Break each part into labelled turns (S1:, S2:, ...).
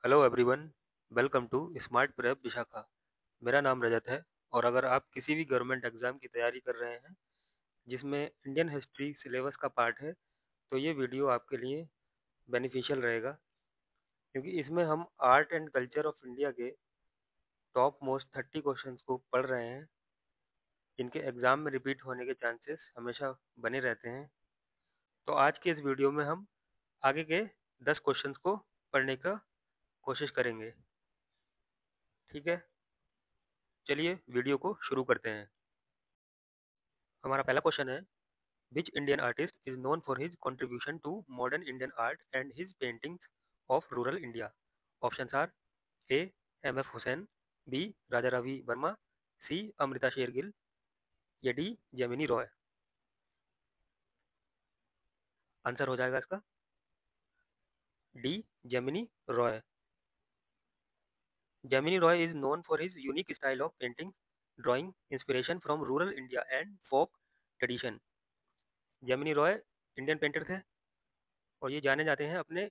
S1: Hello everyone, welcome to smart prep Vishakha. मेरा नाम रजत है और अगर आप किसी भी गवर्नमेंट एग्जाम की तैयारी कर रहे हैं जिसमें इंडियन हिस्ट्री सिलेबस का पार्ट है तो ये वीडियो आपके लिए बेनिफिशियल रहेगा, क्योंकि इसमें हम art and culture of India के टॉप मोस्ट 30 क्वेश्चंस को पढ़ रहे हैं जिनके एग्जाम में रिपीट होने के चांसेस हमेशा बने रहते हैं। तो आज के इस वीडियो में हम आगे के 10 क्वेश्चंस को पढ़ने का कोशिश करेंगे। ठीक है, चलिए वीडियो को शुरू करते हैं। हमारा पहला क्वेश्चन है, which Indian artist is known for his contribution to modern Indian art and his paintings of rural India? Options are A M F Husain, B Raja Ravi Varma, C Amrita Shergil या डी जेमिनी रॉय। आंसर हो जाएगा इसका D Jamini Roy. Jamini Roy is known for his unique style of painting drawing inspiration from rural India and folk tradition. Jamini Roy Indian painter थे और ये जाने जाते हैं अपने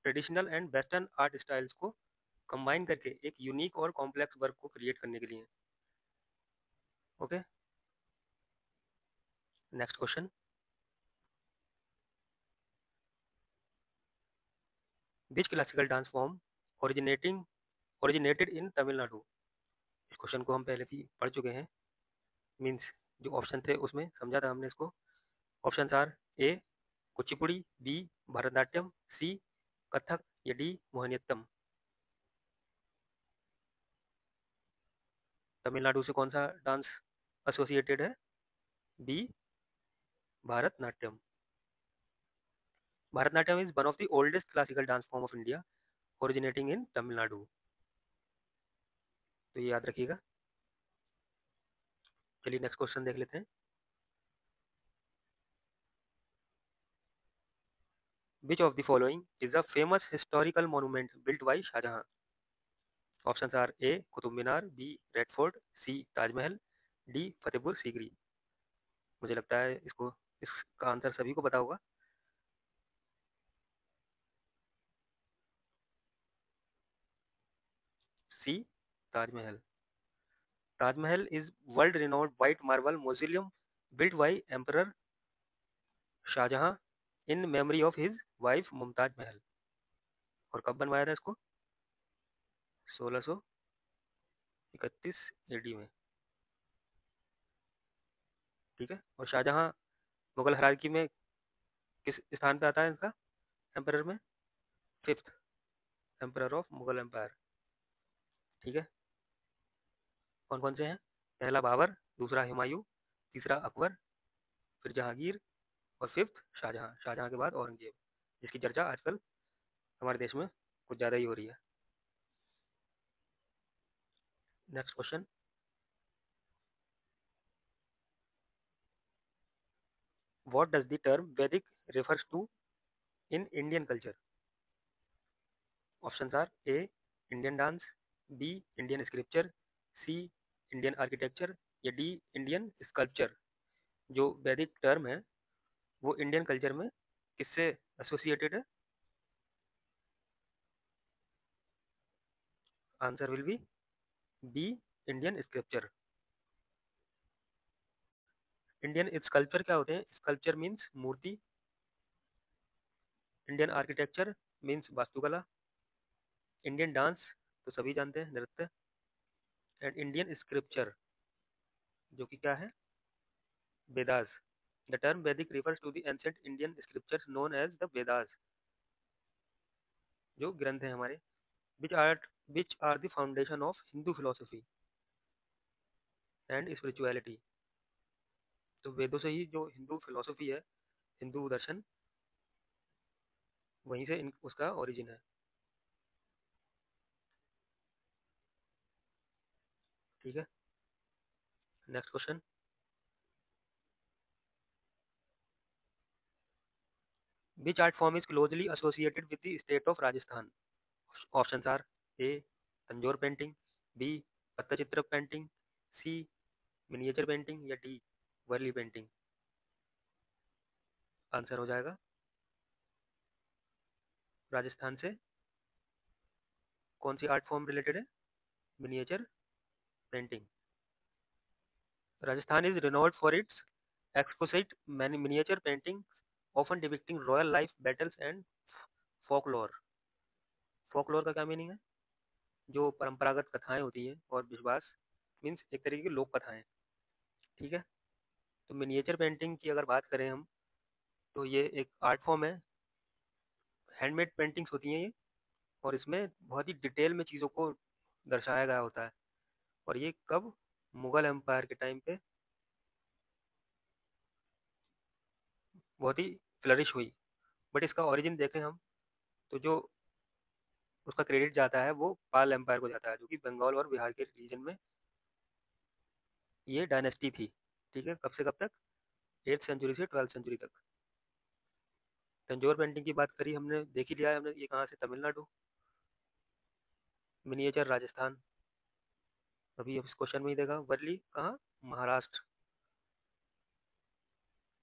S1: traditional and western art styles को कंबाइन करके एक यूनिक और कॉम्प्लेक्स वर्क को क्रिएट करने के लिए। Okay, next question, which classical dance form originating originated in Tamil Nadu? इस क्वेश्चन को हम पहले भी पढ़ चुके हैं, मीन्स जो ऑप्शन थे उसमें समझा था हमने इसको। Option are A Kuchipudi, B Bharatanatyam, C Kathak या डी मोहिनीअट्टम। तमिलनाडु से कौन सा डांस एसोसिएटेड है? B Bharatanatyam. Bharatanatyam is one of the oldest classical dance form of India, originating in Tamil Nadu. तो ये याद रखिएगा। चलिए नेक्स्ट क्वेश्चन देख लेते हैं। Which of the following is a famous historical monument built by Shahjahan? Options are A Qutub Minar, B red fort, C Taj Mahal, D Fatehpur Sikri. मुझे लगता है इसका आंसर सभी को पता होगा। C Taj Mahal. Taj Mahal is world renowned white marble mausoleum built by Emperor Shahjahan in memory of his wife Mumtaz Mahal. और कब बनवाया था इसको? 1631 एडी में। ठीक है, और शाहजहां मुगल हरारकी में किस स्थान पे आता है इसका एम्परर में? Fifth emperor of Mughal empire. ठीक है, कौन कौन से हैं? पहला बाबर, दूसरा हुमायूं, तीसरा अकबर, फिर जहांगीर और फिफ्थ शाहजहां। शाहजहां के बाद औरंगजेब, जिसकी चर्चा आजकल हमारे देश में कुछ ज़्यादा ही हो रही है। Next question, what does the term Vedic refers to in Indian culture? Options are A Indian dance, B Indian scripture, C Indian architecture या डी इंडियन स्कल्पचर। जो वैदिक टर्म है वो इंडियन कल्चर में किससे एसोसिएटेड है? Answer will be B Indian scripture. Indian sculpture क्या होते हैं? स्कल्पचर मीन्स मूर्ति, इंडियन आर्किटेक्चर मीन्स वास्तुकला, इंडियन डांस तो सभी जानते हैं नृत्य, एंड इंडियन स्क्रिप्चर जो कि क्या है? वेदास। द टर्म वैदिक refers to the ancient Indian scriptures known as the Vedas, जो ग्रंथ हैं हमारे, which are which are the foundation of Hindu philosophy and spirituality। तो वेदों से ही जो हिंदू फिलोसफी है, हिंदू दर्शन, वहीं से उसका ओरिजिन है। ठीक है, next question, which art form is closely associated with the state of Rajasthan? Options are A Tanjore painting, B Pattachitra painting, C miniature painting या डी वर्ली पेंटिंग। आंसर हो जाएगा राजस्थान से कौन सी आर्ट फॉर्म रिलेटेड है? Miniature painting. Rajasthan is renowned for its exquisite miniature painting often depicting royal life, battles and folklore। folklore का क्या meaning है? जो परंपरागत कथाएं होती हैं और विश्वास, मीन्स एक तरीके की लोक कथाएं। ठीक है। तो मिनिएचर पेंटिंग की अगर बात करें हम, तो ये एक आर्ट फॉर्म है। हैंडमेड पेंटिंग्स होती हैं ये, और इसमें बहुत ही डिटेल में चीज़ों को दर्शाया गया होता है। और ये कब? मुगल एम्पायर के टाइम पे बहुत ही फ्लरिश हुई। बट इसका ओरिजिन देखें हम, तो जो उसका क्रेडिट जाता है वो पाल एम्पायर को जाता है, जो कि बंगाल और बिहार के रीजन में ये डायनेस्टी थी। ठीक है। कब से कब तक? 8th सेंचुरी से 12th सेंचुरी तक। तंजौर पेंटिंग की बात करी हमने, देख ही लिया है हमने, ये कहाँ से? तमिलनाडु। मिनिएचर राजस्थान। अभी इस क्वेश्चन में ही देगा। वर्ली कहाँ? महाराष्ट्र।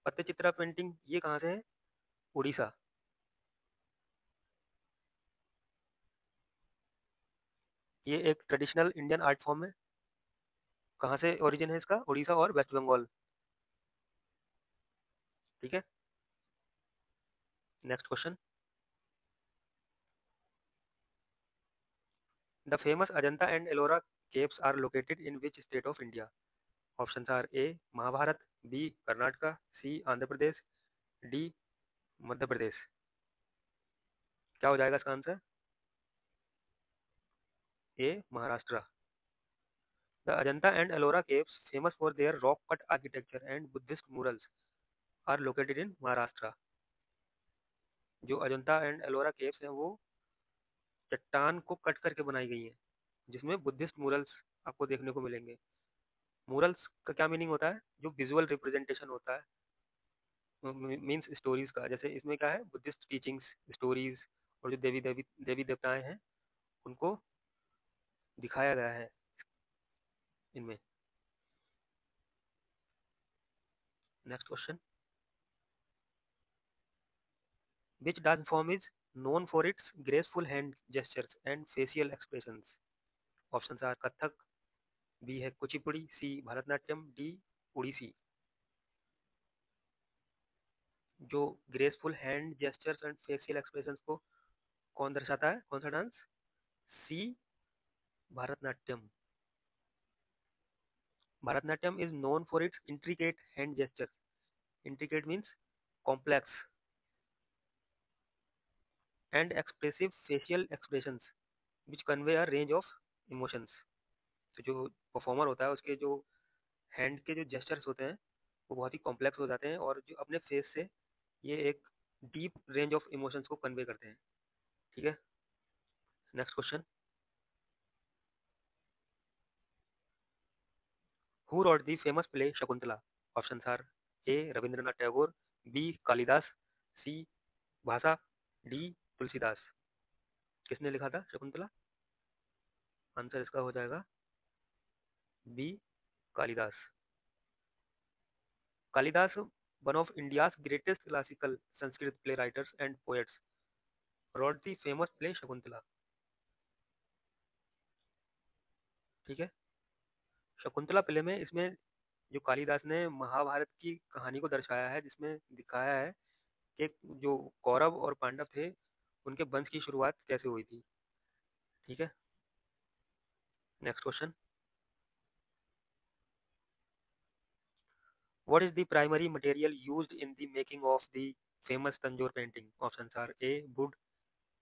S1: पत्ते चित्रा पेंटिंग ये कहाँ से है? उड़ीसा। ये एक ट्रेडिशनल इंडियन आर्ट फॉर्म है। कहाँ से ओरिजिन है इसका? उड़ीसा और वेस्ट बंगाल। ठीक है। Next question. The famous Ajanta and Ellora caves are located in which state of India? Options are A Mahabharata, B Karnataka, C Andhra Pradesh, D Madhya Pradesh. क्या हो जाएगा इसका answer? A Maharashtra. The Ajanta and Ellora caves, famous for their rock-cut architecture and Buddhist murals, are located in Maharashtra। जो Ajanta and Ellora caves हैं वो चट्टान को cut करके बनाई गई हैं, जिसमें बुद्धिस्ट मूरल्स आपको देखने को मिलेंगे। मूरल्स का क्या मीनिंग होता है? जो विजुअल रिप्रेजेंटेशन होता है, मीन्स स्टोरीज का। जैसे इसमें क्या है? बुद्धिस्ट टीचिंग्स, स्टोरीज, और जो देवी देवताएं हैं उनको दिखाया गया है इनमें। Next question. Which dance form is known for its graceful hand gestures and facial expressions? Options are Kathak, B है कुचिपुड़ी, सी भरतनाट्यम, डी उड़ीसी। जो graceful hand gestures and facial expressions को कौन दर्शाता है? कौन सा डांस? C Bharatanatyam. Bharatanatyam is known for its intricate hand gestures. Intricate means complex, and expressive facial expressions which convey a range of emotions. तो जो परफॉर्मर होता है उसके जो हैंड के जो जेस्चर्स होते हैं वो बहुत ही कॉम्प्लेक्स हो जाते हैं, और जो अपने फेस से ये एक डीप रेंज ऑफ इमोशंस को कन्वे करते हैं। ठीक है। Next question. Who wrote the famous play Shakuntala? Option are A Rabindranath Tagore, B Kalidas, C Bhasa, D Tulsidas. किसने लिखा था शकुंतला? आंसर इसका हो जाएगा B Kalidas. Kalidas, one of India's greatest classical Sanskrit play writers and poets, wrote the famous play Shakuntala. ठीक है। शकुंतला प्ले में इसमें जो कालिदास ने महाभारत की कहानी को दर्शाया है, जिसमें दिखाया है कि जो कौरव और पांडव थे उनके वंश की शुरुआत कैसे हुई थी। ठीक है। Next question. What is the primary material used in the making of the famous Tanjore painting? Options are A wood,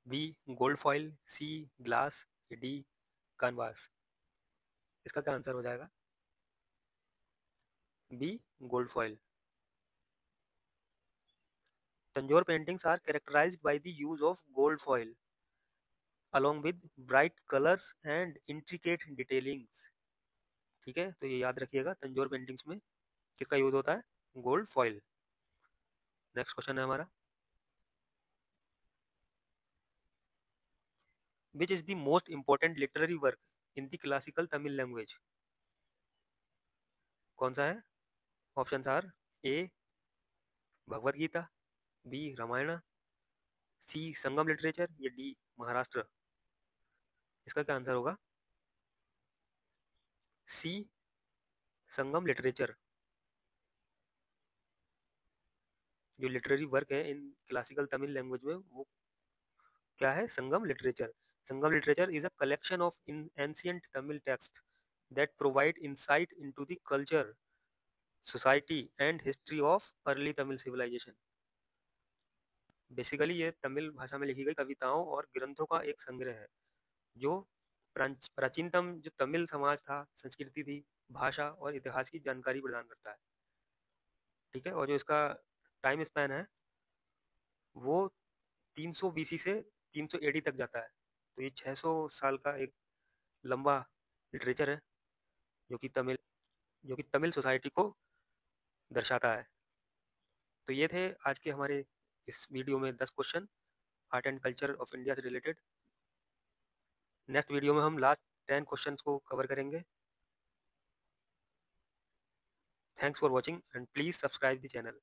S1: B gold foil, C glass, D canvas. इसका क्या आंसर हो जाएगा? B gold foil. Tanjore paintings are characterized by the use of gold foil along with bright colors and intricate detailing। ठीक है। तो ये याद रखिएगा, तंजौर पेंटिंग्स में किसका यूज होता है? Gold foil. नेक्स्ट क्वेश्चन है हमारा। Which is the most important literary work in the classical Tamil language? कौन सा है? Option are A Bhagavad Gita, B Ramayan, C Sangam literature, या डी महाराष्ट्र। इसका क्या आंसर होगा? C, Sangam literature. जो लिटरेरी वर्क है इन क्लासिकल तमिल लैंग्वेज में वो क्या है? Sangam literature. Sangam literature is a collection of in ancient Tamil text that provide insight into the culture, society and history of early Tamil civilization। Basically ये तमिल भाषा में लिखी गई कविताओं और ग्रंथों का एक संग्रह है जो प्राचीनतम जो तमिल समाज था, संस्कृति थी, भाषा और इतिहास की जानकारी प्रदान करता है। ठीक है, और जो इसका टाइम स्पैन है वो 300 बीसी से 300 एडी तक जाता है। तो ये 600 साल का एक लंबा लिटरेचर है जो कि तमिल सोसाइटी को दर्शाता है। तो ये थे आज के हमारे इस वीडियो में 10 question art and culture of India से रिलेटेड। नेक्स्ट वीडियो में हम लास्ट 10 क्वेश्चंस को कवर करेंगे। Thanks for watching and please subscribe the channel.